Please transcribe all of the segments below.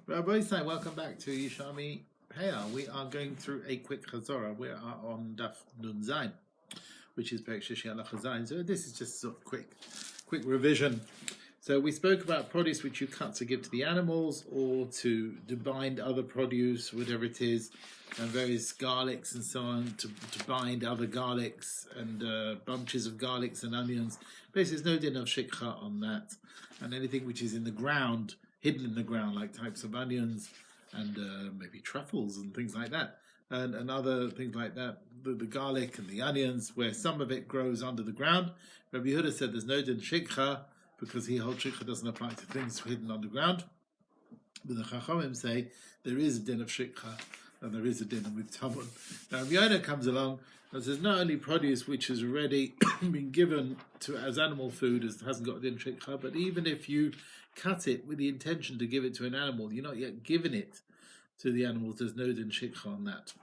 Rabbi, welcome back to Yerushalmi. We are going through a quick Chazorah. We are on Daf Nun Zayin, which is Peah Chazarah Daf. So this is just sort of quick revision. So we spoke about produce which you cut to give to the animals or to bind other produce, whatever it is, and various garlics and so on to bind other garlics and bunches of garlics and onions. Basically, there's no din of shikha on that. And anything which is in the ground, hidden in the ground, like types of onions and maybe truffles and things like that, and other things like that, the garlic and the onions, where some of it grows under the ground. Rabbi Yehuda said there's no din shikha because he holds shikha doesn't apply to things hidden underground. But the Chachamim say there is a din of shikha and there is a din with tamon. Now Rabbi Yehuda comes along and says not only produce which has already been given to as animal food as hasn't got a din shikha, but even if you cut it with the intention to give it to an animal, you're not yet giving it to the animals, there's no din shikha on that.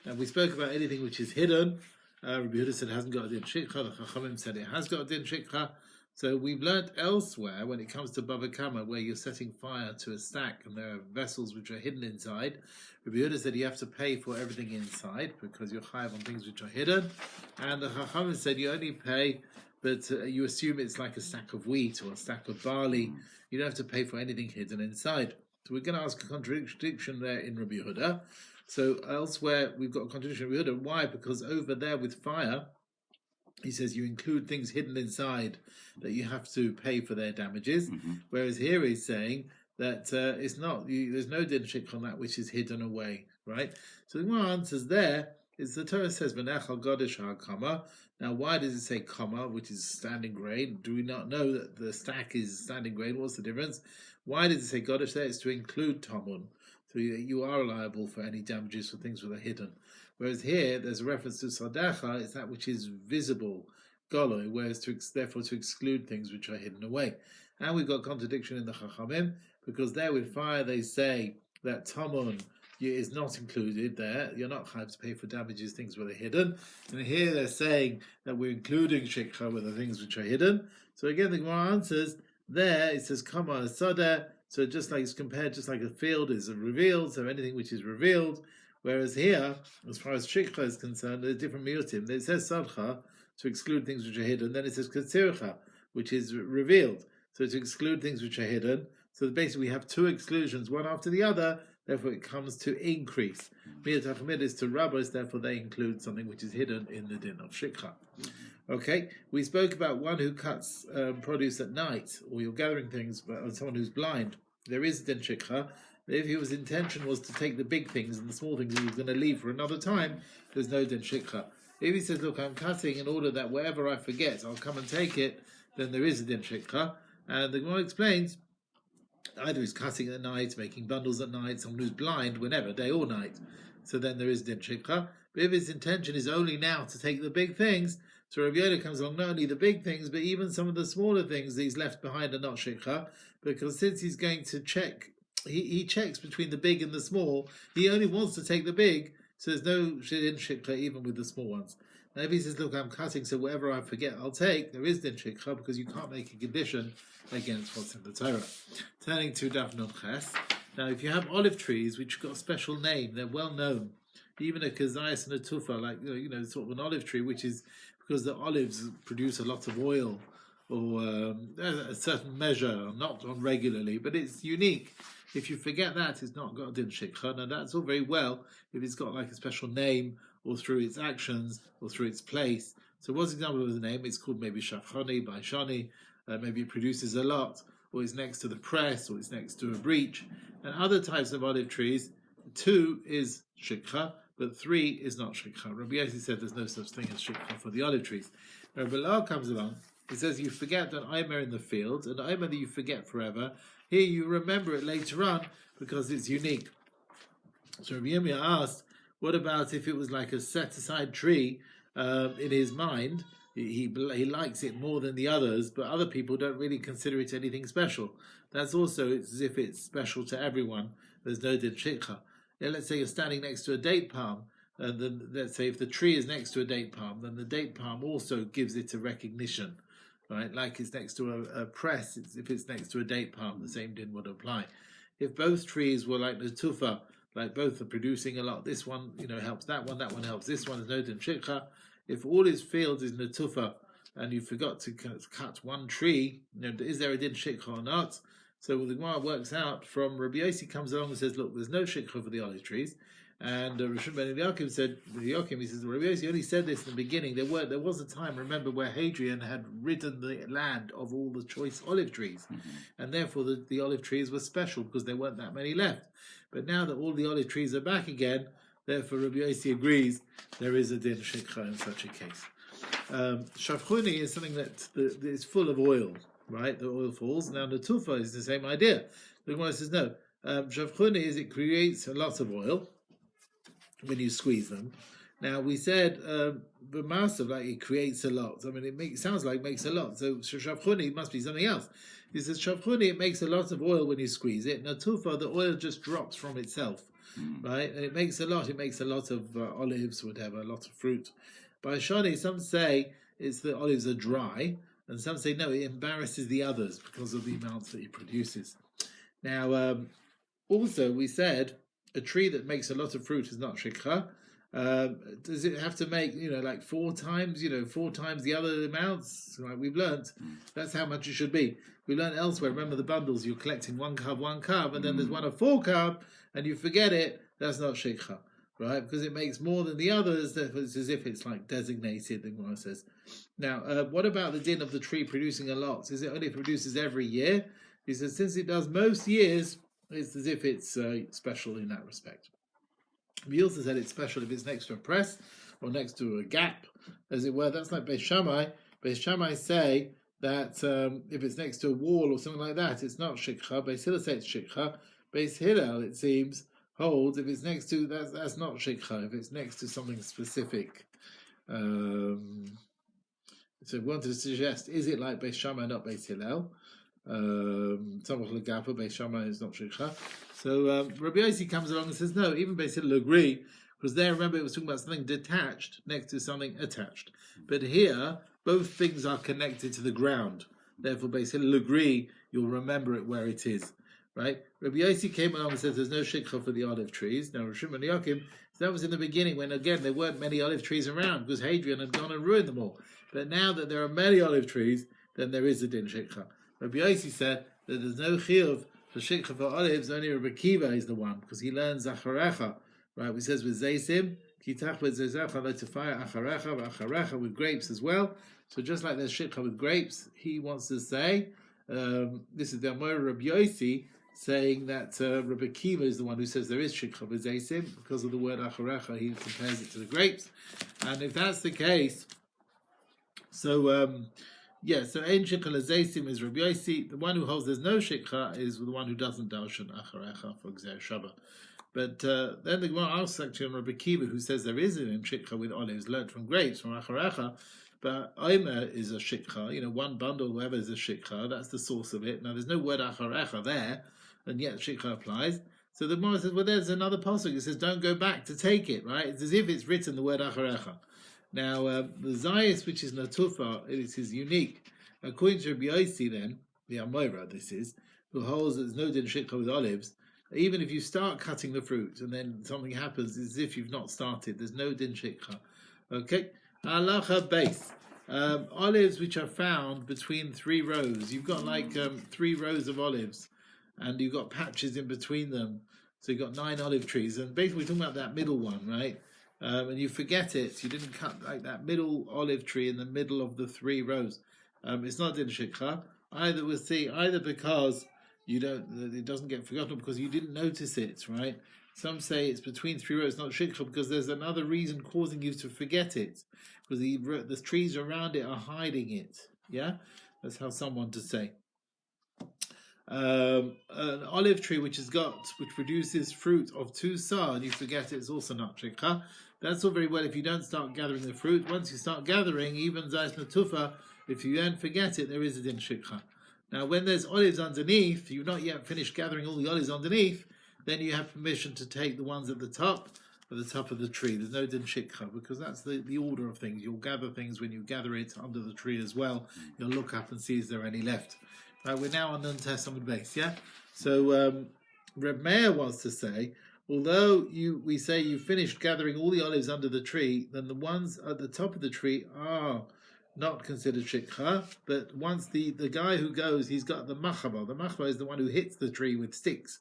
And we spoke about anything which is hidden. Rabbi Yehuda said it hasn't got a din shikha. The Chachamim said it has got a din shikha. So we've learnt elsewhere when it comes to Bava Kama, where you're setting fire to a stack and there are vessels which are hidden inside. Rabbi Yehuda said you have to pay for everything inside because you're chayav on things which are hidden. And the Chachamim said you only pay, but you assume it's like a stack of wheat or a stack of barley. You don't have to pay for anything hidden inside. So we're going to ask a contradiction there in Rabbi Yehuda. So elsewhere we've got a contradiction in Rabbi Yehuda. Why? Because over there with fire, he says you include things hidden inside that you have to pay for their damages. Whereas here he's saying that it's not. There's no din shikha on that which is hidden away, right? So the one answers there is the Torah says v'nechal godish ha'kama. Now, why does it say kama, which is standing grain? Do we not know that the stack is standing grain? What's the difference? Why does it say godish there? It's to include tamun. So you are liable for any damages for things that are hidden. Whereas here, there's a reference to sadacha, it's that which is visible, goloi, whereas therefore to exclude things which are hidden away. And we've got contradiction in the Chachamim, because there with fire they say that tamun is not included there. You're not chayav to pay for damages, things that are hidden. And here they're saying that we're including shikha with the things which are hidden. So again, the Gemara answers, there it says kama sadeh, so just like it's compared, just like a field is revealed, so anything which is revealed. Whereas here, as far as shikha is concerned, there's different miyutim. It says sadcha to exclude things which are hidden, then it says katzircha, which is revealed, so to exclude things which are hidden. So basically we have two exclusions, one after the other, therefore it comes to increase. Miyat is to rabbis, therefore they include something which is hidden in the din of shikha. Okay, we spoke about one who cuts produce at night, or you're gathering things, but someone who's blind. There is din shikha. If his intention was to take the big things and the small things he was going to leave for another time, there's no din shikha. If he says, look, I'm cutting in order that wherever I forget, I'll come and take it, then there is a din shikha. And the Gemara explains, either he's cutting at night, making bundles at night, someone who's blind, whenever, day or night. So then there is din shikha. But if his intention is only now to take the big things, so Rabbi Yehuda comes along, not only the big things, but even some of the smaller things that he's left behind are not shikha, because since he's going to check, he checks between the big and the small, he only wants to take the big, so there's no din shikha even with the small ones. Now if he says, look, I'm cutting, so whatever I forget I'll take, there is din shikha, because you can't make a condition against what's in the Torah. Turning to Daf Nun Ches. Now if you have olive trees, which have got a special name, they're well known, even a kazayas and a tufa, like sort of an olive tree, which is because the olives produce a lot of oil, or a certain measure, not on regularly, but it's unique. If you forget that, it's not got a din shikha. Now that's all very well if it's got like a special name, or through its actions, or through its place. So what's the example of the name? It's called maybe shafchani, baishani, maybe it produces a lot, or it's next to the press, or it's next to a breach. And other types of olive trees, 2 is shikha, but 3 is not shikha. Rabbi Yossi said there's no such thing as shikha for the olive trees. Rabbi Lau comes along, he says you forget an omer in the field, an omer that you forget forever. Here you remember it later on because it's unique. So Rabbi Yirmiyah asked, what about if it was like a set-aside tree in his mind? He likes it more than the others, but other people don't really consider it anything special. That's also, it's as if it's special to everyone. There's no din shikha. Let's say you're standing next to a date palm, and then let's say if the tree is next to a date palm, then the date palm also gives it a recognition, right? Like it's next to a press, if it's next to a date palm, the same din would apply. if both trees were like Natufa, like both are producing a lot, this one, helps that one helps this one, is no din shikha. If all his fields is Natufa, and you forgot to cut one tree, is there a din shikha or not? So the Gemara works out from Rabbi Yossi comes along and says, look, there's no shikha for the olive trees. And Rishon ben Eliakim said, he says, Rabbi Yossi only said this in the beginning. There was a time, remember, where Hadrian had ridden the land of all the choice olive trees. And therefore the olive trees were special because there weren't that many left. But now that all the olive trees are back again, therefore Rabbi Yossi agrees there is a din shikha in such a case. Shavchuni is something that is full of oil, right? The oil falls. Now Natufa is the same idea. The Gemara says no. Shavchuni is it creates a lot of oil when you squeeze them. Now we said b'masav, like it creates a lot. I mean, it sounds like it makes a lot. So shavchuni must be something else. He says shavchuni, it makes a lot of oil when you squeeze it. Natufa, the oil just drops from itself, right? And it makes a lot. It makes a lot of olives, whatever, a lot of fruit. By Shani, some say it's the olives are dry, and some say no, it embarrasses the others because of the amounts that it produces. Now, also we said a tree that makes a lot of fruit is not shikha. Does it have to make, like 4 times, 4 times the other amounts? Like we've learnt, that's how much it should be. We learned elsewhere, remember the bundles, you're collecting 1 cub, and then there's one of 4 cub, and you forget it, that's not shikha. Right, because it makes more than the others, it's as if it's like designated, the Gemara says. Now, what about the din of the tree producing a lot? Is it only if it produces every year? He says, since it does most years, it's as if it's special in that respect. We also said it's special if it's next to a press or next to a gap, as it were. That's like Beis Shammai. Beis Shammai say that if it's next to a wall or something like that, it's not shikha. Beis Hillel says it's shikha. Beis Hillel, it seems, holds if it's next to that's not shikha. If it's next to something specific, so we wanted to suggest: is it like Beis Shammai, not Beis Hillel? Tzavach legafa, Beis Shammai is not shikha. So Rabbi Yossi comes along and says no. Even Beis Hillel agree because there, remember, it was talking about something detached next to something attached. But here, both things are connected to the ground. Therefore, Beis Hillel agree. You'll remember it where it is. Right? Rabbi Yossi came along and said there's no shikha for the olive trees. Now, Rishon ben Eliakim, that was in the beginning when, again, there weren't many olive trees around because Hadrian had gone and ruined them all. But now that there are many olive trees, then there is a din shikha. Rabbi Yossi said that there's no chiyuv for shikha for olives, only Rabbi Kiva is the one because he learns acharecha. Right? He says with zaysim, kitach with zayzecha letafaya acharecha with grapes as well. So just like there's shikha with grapes, he wants to say, this is the Amor Rabbi Yossi, saying that Rabbi Kiva is the one who says there is shikha b'zeisim because of the word acharecha. He compares it to the grapes, and if that's the case, so ein shikha l'zeisim is Rabbi Yossi. The one who holds there's no shikha is the one who doesn't darshan acharecha for Gzer Shabbat. But then the Gemara asks actually on Rabbi Kiva, who says there is an shikha with olives learned from grapes from acharecha. But Omer is a shikha, one bundle, whatever is a shikha, that's the source of it. Now there's no word acharecha there, and yet shikha applies. So the Gemara says, well, there's another pasuk. It says, don't go back to take it, right? It's as if it's written the word acharecha. Now, the zayis, which is natufa, it is unique. According to Rabbi Yossi, then, the Amoira, this is, who holds that there's no din shikha with olives, even if you start cutting the fruit and then something happens, it's as if you've not started. There's no din shikha. Okay? Halacha base. Olives which are found between 3 rows. You've got like 3 rows of olives, and you've got patches in between them. So you've got 9 olive trees, and basically we're talking about that middle one, right? And you forget it. You didn't cut like that middle olive tree in the middle of the 3 rows. It's not din shikha. Either because it doesn't get forgotten because you didn't notice it, right? Some say it's between 3 rows, not shikha, because there's another reason causing you to forget it, because the trees around it are hiding it. Yeah, that's how some want to say. An olive tree which produces fruit of 2 sah, and you forget it, it's also not shikha. That's all very well if you don't start gathering the fruit. Once you start gathering, even zayis natufa, if you don't forget it, there is a din shikha. Now, when there's olives underneath, you've not yet finished gathering all the olives underneath, then you have permission to take the ones at the top of the tree. There's no din shikha, because that's the order of things. You'll gather things when you gather it under the tree as well. You'll look up and see is there any left. We're now on Nun Tes Amud Beis, yeah? So Reb Meir wants to say, although we say you finished gathering all the olives under the tree, then the ones at the top of the tree are not considered shikha, but once the guy who goes, he's got the machaba. The machaba is the one who hits the tree with sticks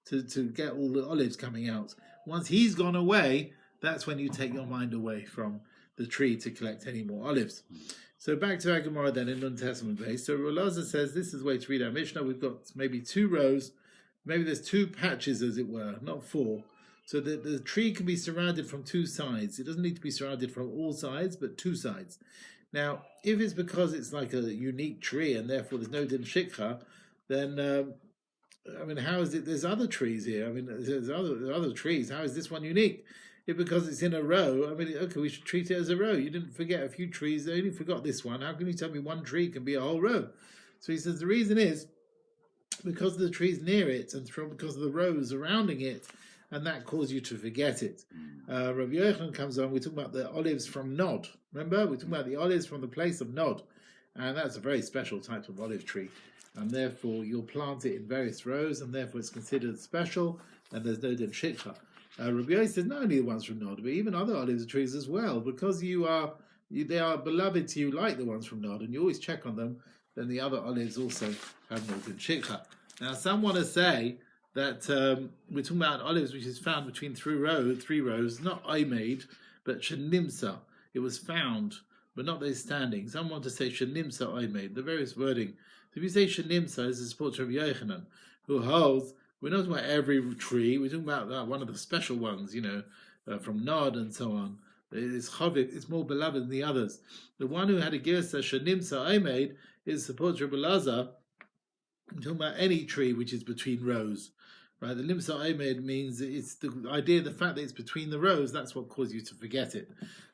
to get all the olives coming out. Once he's gone away, that's when you take your mind away from the tree to collect any more olives. So back to our Gemara then in Nun Testament base. So Elazar says this is the way to read our Mishnah. We've got maybe 2 rows, maybe there's 2 patches as it were, not 4. So the tree can be surrounded from 2 sides. It doesn't need to be surrounded from all sides, but 2 sides. Now, if it's because it's like a unique tree and therefore there's no din shikha, then how is it? There's other trees here. There's other trees. How is this one unique? If because it's in a row, okay, we should treat it as a row. You didn't forget a few trees. You only forgot this one. How can you tell me one tree can be a whole row? So he says the reason is because of the trees near it and because of the rows surrounding it, and that caused you to forget it. Rabbi Yochanan comes on, we're talking about the olives from Nod. Remember? We're talking about the olives from the place of Nod. And that's a very special type of olive tree. And therefore, you'll plant it in various rows, and therefore it's considered special, and there's no din shikha. Rabbi Yochanan says not only the ones from Nod, but even other olive trees as well. Because they are beloved to you like the ones from Nod, and you always check on them, then the other olives also have no din shikha. Now, some want to say that we're talking about olives which is found between 3 rows, not made, but shenimsa. It was found, but not they standing. Some want to say shenimsa made. The various wording. So if you say shenimsa, this is support of Yochanan, who holds we're not talking about every tree. We're talking about one of the special ones, from Nod and so on. It's chavik. It's more beloved than the others. The one who had a girsa shenimsa made is support of Elazar. I'm talking about any tree which is between rows. Right, the limsa aymed means it's the idea, the fact that it's between the rows, that's what caused you to forget it.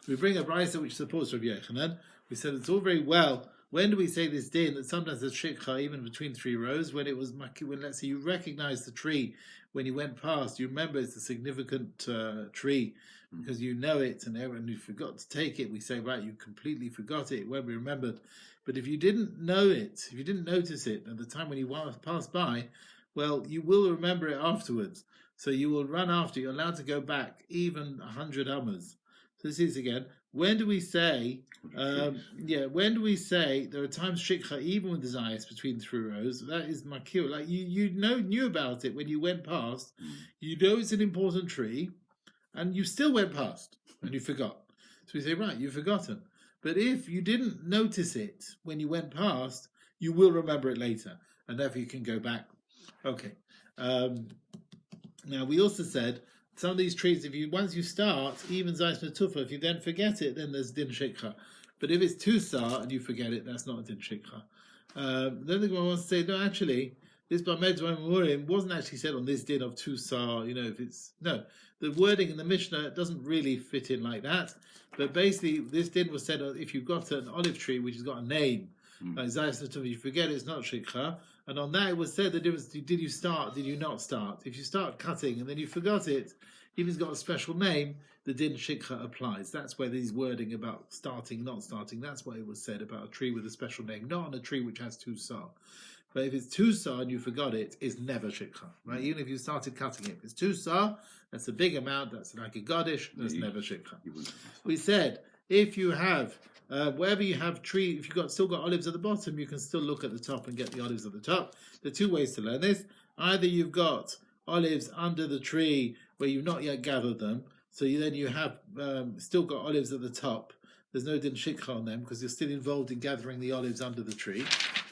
We bring a brisa which supports Rabbi Yochanan. We said it's all very well. When do we say this din that sometimes there's shikha even between 3 rows? When it was when let's say you recognize the tree when you went past, you remember it's a significant tree because you know it, and you forgot to take it. We say, right, you completely forgot it. It won't be remembered. But if you didn't know it, if you didn't notice it at the time when you passed by, well, you will remember it afterwards. So you will run after. You're allowed to go back even 100 amas. So this is again. When do we say? When do we say there are times shikha even with the zayas between 3 rows? That is makir. Like you knew about it when you went past. You know it's an important tree, and you still went past and you forgot. So we say, right, you've forgotten. But if you didn't notice it when you went past, you will remember it later, and therefore you can go back. Okay. Now we also said some of these trees, once you start, even zayis netufa, if you then forget it, then there's din shikha. But if it's 2 sar and you forget it, that's not a din shikha. Then the Gemara wants to say, no, actually, this Bamed Murim wasn't actually said on this din of 2 sar. The wording in the Mishnah doesn't really fit in like that. But basically, this din was said if you've got an olive tree which has got a name, like zayis netufa, you forget it's not shikha. And on that it was said the difference, did you start, did you not start? If you start cutting and then you forgot it, even if it's got a special name, the din shikha applies. That's where these wording about starting, not starting, that's what it was said about a tree with a special name, not on a tree which has 2 sar. But if it's 2 sar and you forgot it, it's never shikha, right? Even if you started cutting it. If it's 2 sar, that's a big amount, that's like a godish, that's never shikha. We said, if you have wherever you have tree, if you've still got olives at the bottom, you can still look at the top and get the olives at the top. There are 2 ways to learn this. Either you've got olives under the tree where you've not yet gathered them, so you have still got olives at the top. There's no din shikha on them because you're still involved in gathering the olives under the tree,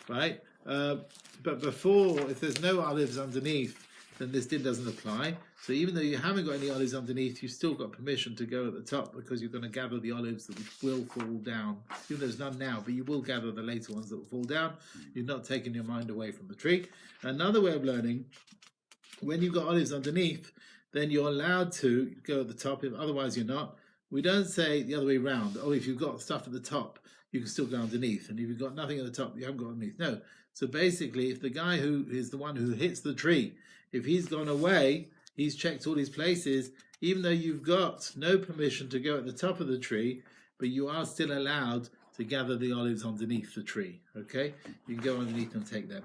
right? But before, if there's no olives underneath, then this din doesn't apply. So even though you haven't got any olives underneath, you've still got permission to go at the top because you're going to gather the olives that will fall down. Even though there's none now, but you will gather the later ones that will fall down. You've not taken your mind away from the tree. Another way of learning, when you've got olives underneath, then you're allowed to go at the top. If otherwise you're not. We don't say the other way around. Oh, if you've got stuff at the top, you can still go underneath. And if you've got nothing at the top, you haven't got underneath. No. So basically, if the guy who is the one who hits the tree, if he's gone away, he's checked all his places, even though you've got no permission to go at the top of the tree, but you are still allowed to gather the olives underneath the tree. Okay? You can go underneath and take them.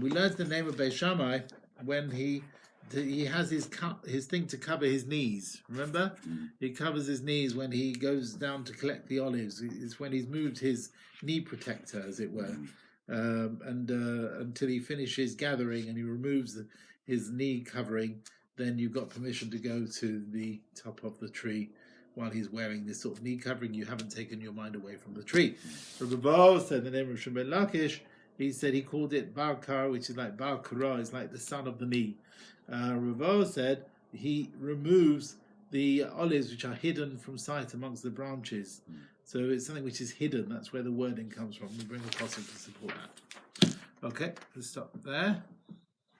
We learned the name of Beis Shammai when he he has his thing to cover his knees. Remember, he covers his knees when he goes down to collect the olives. It's when he's moved his knee protector, as it were, and until he finishes gathering and he removes his knee covering. Then you've got permission to go to the top of the tree while he's wearing this sort of knee covering. You haven't taken your mind away from the tree. Rabbi said the name of Shimon ben Lakish. He said he called it Bar Kar, which is like Bar Kara, it's like the son of the knee. Rabbi said he removes the olives which are hidden from sight amongst the branches. So it's something which is hidden. That's where the wording comes from. We bring a pasuk to support that. Okay, let's stop there.